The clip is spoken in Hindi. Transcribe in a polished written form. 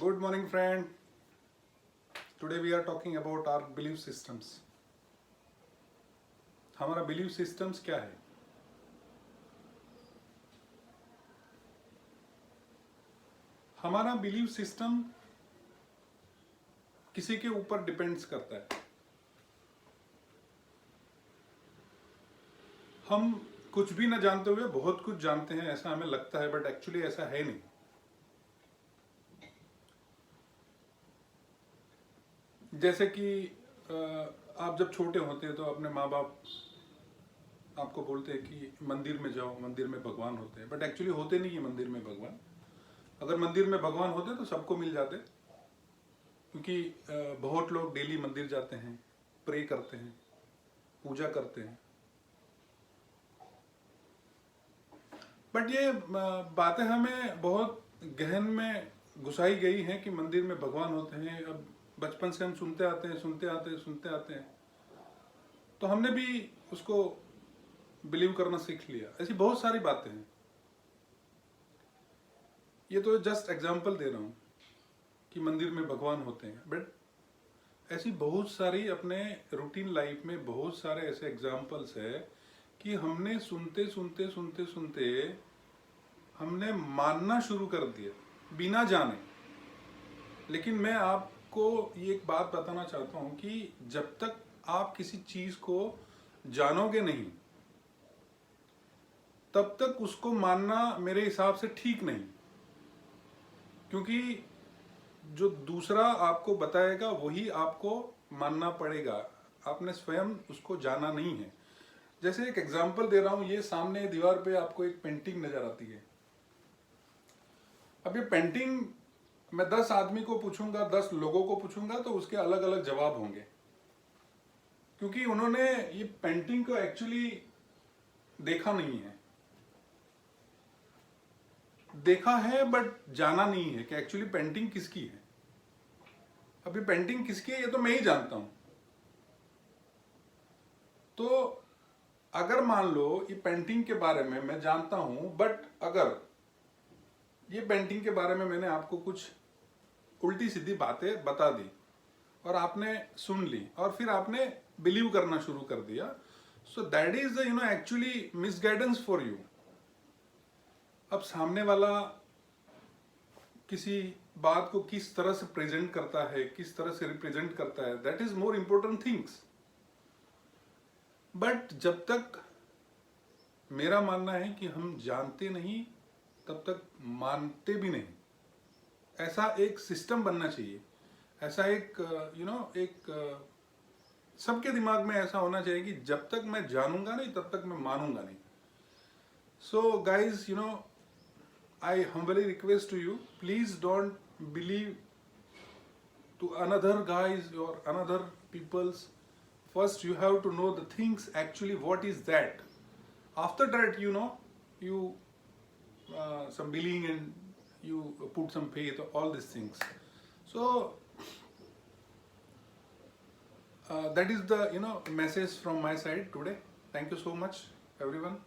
Good morning, friend. Today we are talking about our belief systems. हमारा belief systems क्या है? हमारा belief system किसी के ऊपर डिपेंड्स करता है. हम कुछ भी न जानते हुए बहुत कुछ जानते हैं ऐसा हमें लगता है, बट एक्चुअली ऐसा है नहीं. जैसे कि आप जब छोटे होते हैं तो अपने माँ बाप आपको बोलते हैं कि मंदिर में जाओ, मंदिर में भगवान होते हैं, बट एक्चुअली होते नहीं है मंदिर में भगवान. अगर मंदिर में भगवान होते तो सबको मिल जाते, क्योंकि बहुत लोग डेली मंदिर जाते हैं, प्रे करते हैं, पूजा करते हैं. बट ये बातें हमें बहुत गहन में घुसाई गई हैं कि मंदिर में भगवान होते हैं. अब बचपन से हम सुनते आते हैं, सुनते आते हैं, तो हमने भी उसको बिलीव करना सीख लिया. ऐसी बहुत सारी बातें हैं. ये तो जस्ट एग्जाम्पल दे रहा हूँ कि मंदिर में भगवान होते हैं, बट ऐसी बहुत सारी अपने रूटीन लाइफ में बहुत सारे ऐसे एग्जाम्पल्स है कि हमने सुनते सुनते हमने मानना शुरू कर दिया बिना जाने. लेकिन मैं आपको ये एक बात बताना चाहता हूँ कि जब तक आप किसी चीज को जानोगे नहीं तब तक उसको मानना मेरे हिसाब से ठीक नहीं. क्योंकि जो दूसरा आपको बताएगा वही आपको मानना पड़ेगा. आपने स्वयं उसको जाना नहीं है. जैसे एक एग्जांपल दे रहा हूं, ये सामने दीवार पे आपको एक पेंटिंग नजर आती है. अब ये पेंटिंग मैं 10 आदमी को पूछूंगा, 10 लोगों को पूछूंगा तो उसके अलग अलग जवाब होंगे, क्योंकि उन्होंने ये पेंटिंग को एक्चुअली देखा नहीं है. देखा है बट जाना नहीं है कि एक्चुअली पेंटिंग किसकी है. अब ये पेंटिंग किसकी है ये तो मैं ही जानता हूं. तो अगर मान लो ये पेंटिंग के बारे में मैं जानता हूं, बट अगर ये पेंटिंग के बारे में मैंने आपको कुछ उल्टी सीधी बातें बता दी और आपने सुन ली और फिर आपने बिलीव करना शुरू कर दिया, so that is actually misguidance for you. अब सामने वाला किसी बात को किस तरह से प्रेजेंट करता है, किस तरह से रिप्रेजेंट करता है, that is more important things. But जब तक मेरा मानना है कि हम जानते नहीं तब तक मानते भी नहीं. ऐसा एक सिस्टम बनना चाहिए. ऐसा एक एक सबके दिमाग में ऐसा होना चाहिए कि जब तक मैं जानूंगा नहीं तब तक मैं मानूंगा नहीं. So guys, I humbly request to you, please don't believe to another guys or another people's. First you have to know the things actually what is that. After that, you some believing and you put some faith, all these things. So that is the message from my side today. Thank you so much everyone.